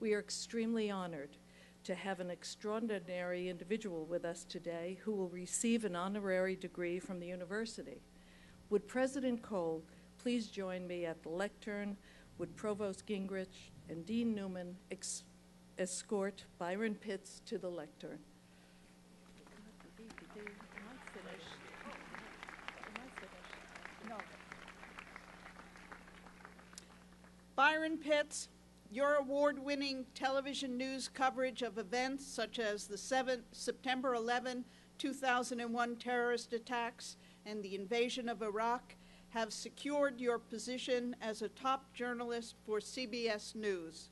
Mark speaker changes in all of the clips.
Speaker 1: We are extremely honored to have an extraordinary individual with us today who will receive an honorary degree from the university. Would President Cole please join me at the lectern? Would Provost Gingrich and Dean Newman escort ByronPitts to the lectern?
Speaker 2: ByronPitts, your award-winning television news coverage of events such as the September 11, 2001 terrorist attacks and the invasion of Iraq have secured your position as a top journalist for CBS News.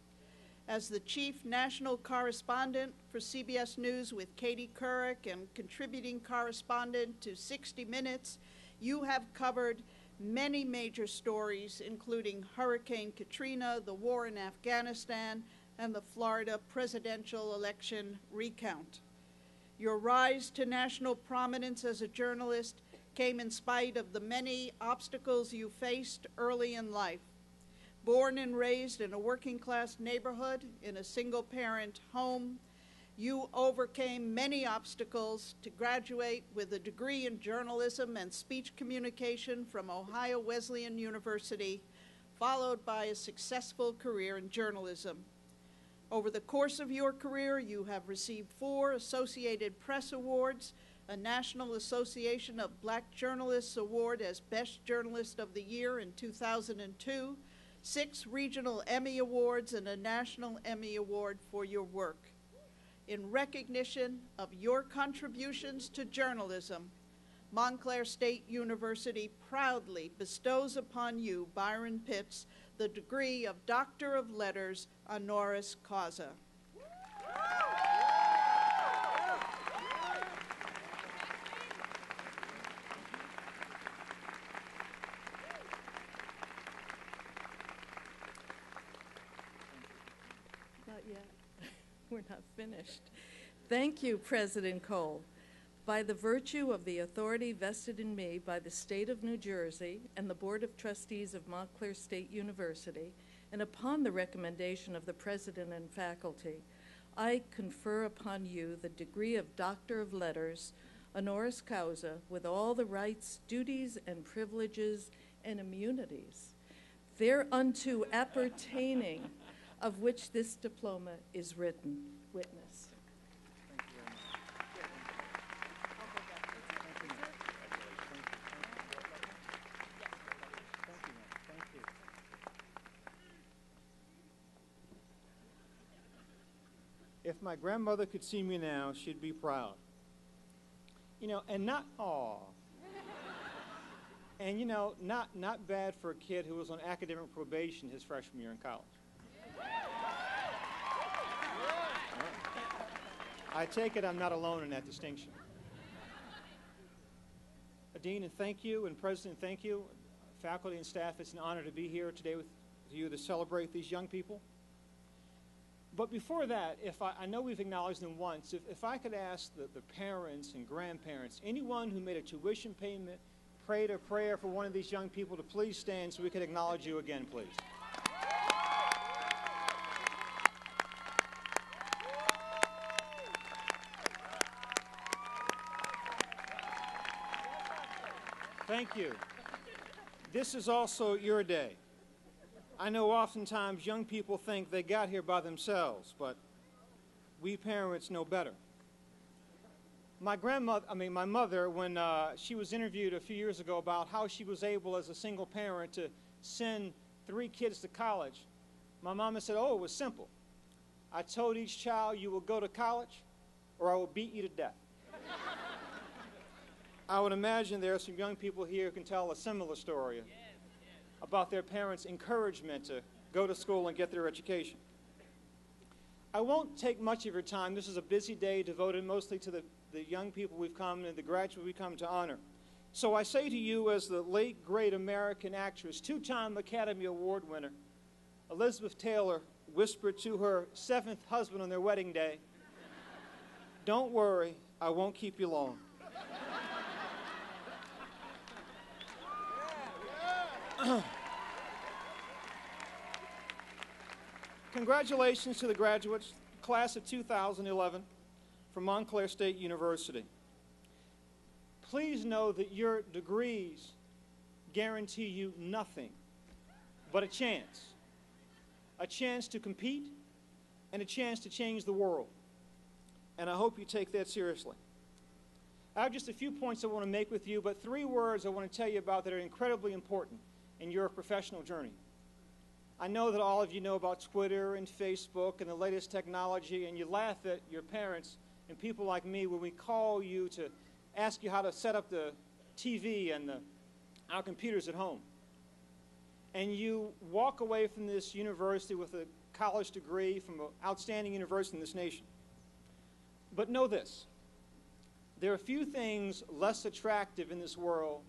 Speaker 2: As the chief national correspondent for CBS News with Katie Couric and contributing correspondent to 60 Minutes, you have covered many major stories, including Hurricane Katrina, the war in Afghanistan, and the Florida presidential election recount. Your rise to national prominence as a journalist came in spite of the many obstacles you faced early in life. Born and raised in a working-class neighborhood in a single-parent home, you overcame many obstacles to graduate with a degree in journalism and speech communication from Ohio Wesleyan University, followed by a successful career in journalism. Over the course of your career, you have received 4 Associated Press Awards, a National Association of Black Journalists Award as Best Journalist of the Year in 2002, 6 Regional Emmy Awards, and a National Emmy Award for your work. In recognition of your contributions to journalism, Montclair State University proudly bestows upon you, ByronPitts, the degree of Doctor of Letters honoris causa.
Speaker 1: Not yet. We're not finished. Thank you, President Cole. By the virtue of the authority vested in me by the State of New Jersey and the Board of Trustees of Montclair State University, and upon the recommendation of the President and faculty, I confer upon you the degree of Doctor of Letters, honoris causa, with all the rights, duties, and privileges and immunities thereunto appertaining, of which this diploma is written. Witness.
Speaker 3: Thank you very much. Thank you. If my grandmother could see me now, she'd be proud. You know, and not, and you know, not bad for a kid who was on academic probation his freshman year in college. I take it I'm not alone in that distinction. Dean, and thank you, and President, thank you. Faculty and staff, it's an honor to be here today with you to celebrate these young people. But before that, I know we've acknowledged them once, if I could ask the parents and grandparents, anyone who made a tuition payment, prayed a prayer for one of these young people to please stand so we could acknowledge you again, please. Thank you. This is also your day. I know oftentimes young people think they got here by themselves, but we parents know better. My mother, when she was interviewed a few years ago about how she was able as a single parent to send 3 kids to college, my mama said, oh, it was simple. I told each child, you will go to college or I will beat you to death. I would imagine there are some young people here who can tell a similar story about their parents' encouragement to go to school and get their education. I won't take much of your time. This is a busy day devoted mostly to the young people we've come and the graduates we've come to honor. So I say to you, as the late, great American actress, 2-time Academy Award winner, Elizabeth Taylor whispered to her 7th husband on their wedding day, don't worry, I won't keep you long. Congratulations to the graduates, class of 2011 from Montclair State University. Please know that your degrees guarantee you nothing but a chance to compete and a chance to change the world. And I hope you take that seriously. I have just a few points I want to make with you, but 3 words I want to tell you about that are incredibly important in your professional journey. I know that all of you know about Twitter and Facebook and the latest technology, and you laugh at your parents and people like me when we call you to ask you how to set up the TV and our computers at home. And you walk away from this university with a college degree from an outstanding university in this nation. But know this, there are few things less attractive in this world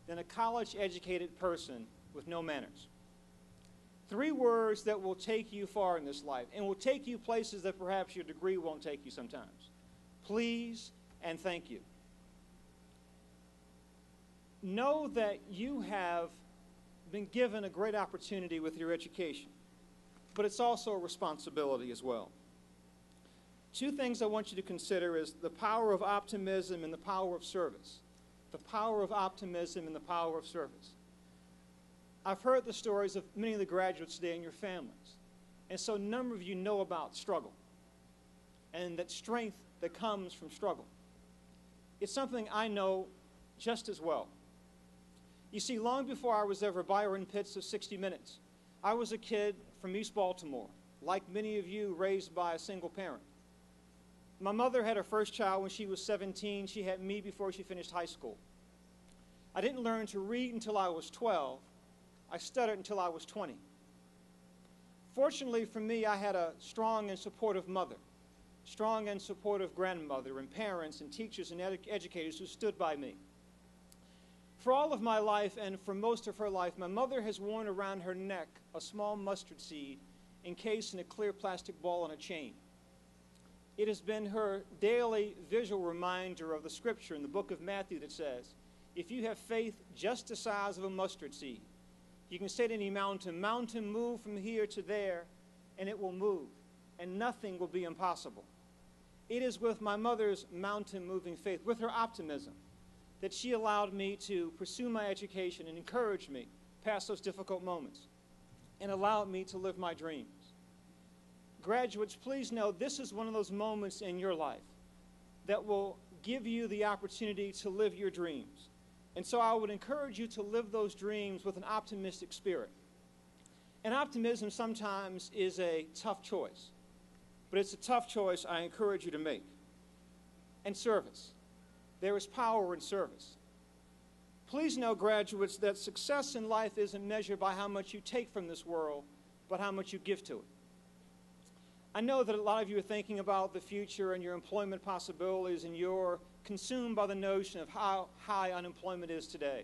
Speaker 3: than a college-educated person with no manners. 3 words that will take you far in this life and will take you places that perhaps your degree won't take you sometimes. Please and thank you. Know that you have been given a great opportunity with your education, but it's also a responsibility as well. 2 things I want you to consider is the power of optimism and the power of service. The power of optimism and the power of service. I've heard the stories of many of the graduates today and your families. And so a number of you know about struggle and that strength that comes from struggle. It's something I know just as well. You see, long before I was ever ByronPitts of 60 Minutes, I was a kid from East Baltimore, like many of you, raised by a single parent. My mother had her first child when she was 17. She had me before she finished high school. I didn't learn to read until I was 12. I stuttered until I was 20. Fortunately for me, I had a strong and supportive mother, strong and supportive grandmother, and parents and teachers and educators who stood by me. For all of my life and for most of her life, my mother has worn around her neck a small mustard seed encased in a clear plastic ball on a chain. It has been her daily visual reminder of the scripture in the book of Matthew that says, if you have faith just the size of a mustard seed, you can say to any mountain, mountain, move from here to there, and it will move, and nothing will be impossible. It is with my mother's mountain-moving faith, with her optimism, that she allowed me to pursue my education and encouraged me past those difficult moments and allowed me to live my dreams. Graduates, please know this is one of those moments in your life that will give you the opportunity to live your dreams. And so I would encourage you to live those dreams with an optimistic spirit. And optimism sometimes is a tough choice, but it's a tough choice I encourage you to make. And service. There is power in service. Please know, graduates, that success in life isn't measured by how much you take from this world, but how much you give to it. I know that a lot of you are thinking about the future and your employment possibilities, and you're consumed by the notion of how high unemployment is today.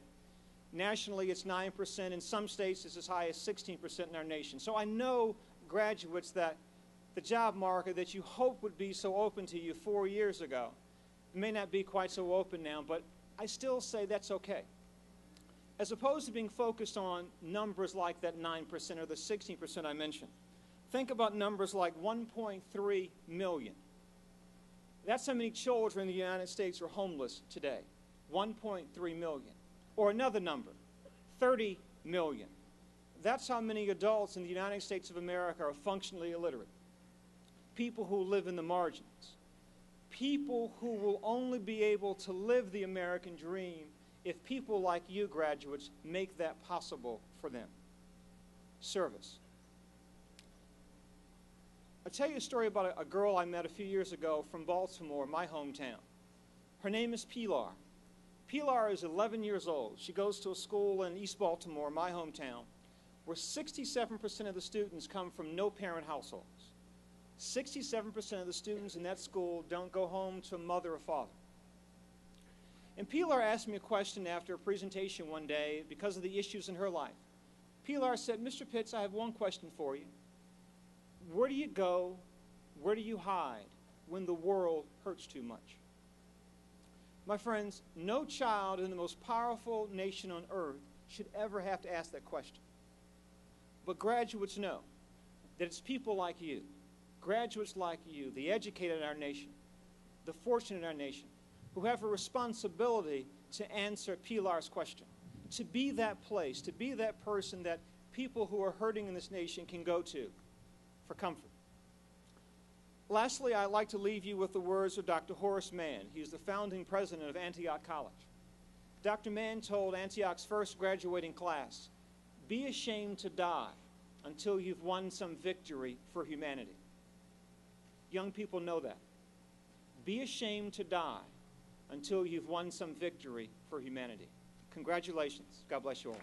Speaker 3: Nationally, it's 9%. In some states, it's as high as 16% in our nation. So I know, graduates, that the job market that you hoped would be so open to you 4 years ago may not be quite so open now, but I still say that's okay. As opposed to being focused on numbers like that 9% or the 16% I mentioned, think about numbers like 1.3 million. That's how many children in the United States are homeless today, 1.3 million. Or another number, 30 million. That's how many adults in the United States of America are functionally illiterate. People who live in the margins. People who will only be able to live the American dream if people like you, graduates, make that possible for them. Service. I'll tell you a story about a girl I met a few years ago from Baltimore, my hometown. Her name is Pilar. Pilar is 11 years old. She goes to a school in East Baltimore, my hometown, where 67% of the students come from no-parent households. 67% of the students in that school don't go home to a mother or father. And Pilar asked me a question after a presentation one day because of the issues in her life. Pilar said, Mr. Pitts, I have one question for you. Where do you go, where do you hide when the world hurts too much? My friends, no child in the most powerful nation on earth should ever have to ask that question. But graduates know that it's people like you, graduates like you, the educated in our nation, the fortunate in our nation, who have a responsibility to answer Pilar's question, to be that place, to be that person that people who are hurting in this nation can go to for comfort. Lastly, I'd like to leave you with the words of Dr. Horace Mann. He's the founding president of Antioch College. Dr. Mann told Antioch's first graduating class, "Be ashamed to die until you've won some victory for humanity." Young people know that. Be ashamed to die until you've won some victory for humanity. Congratulations. God bless you all.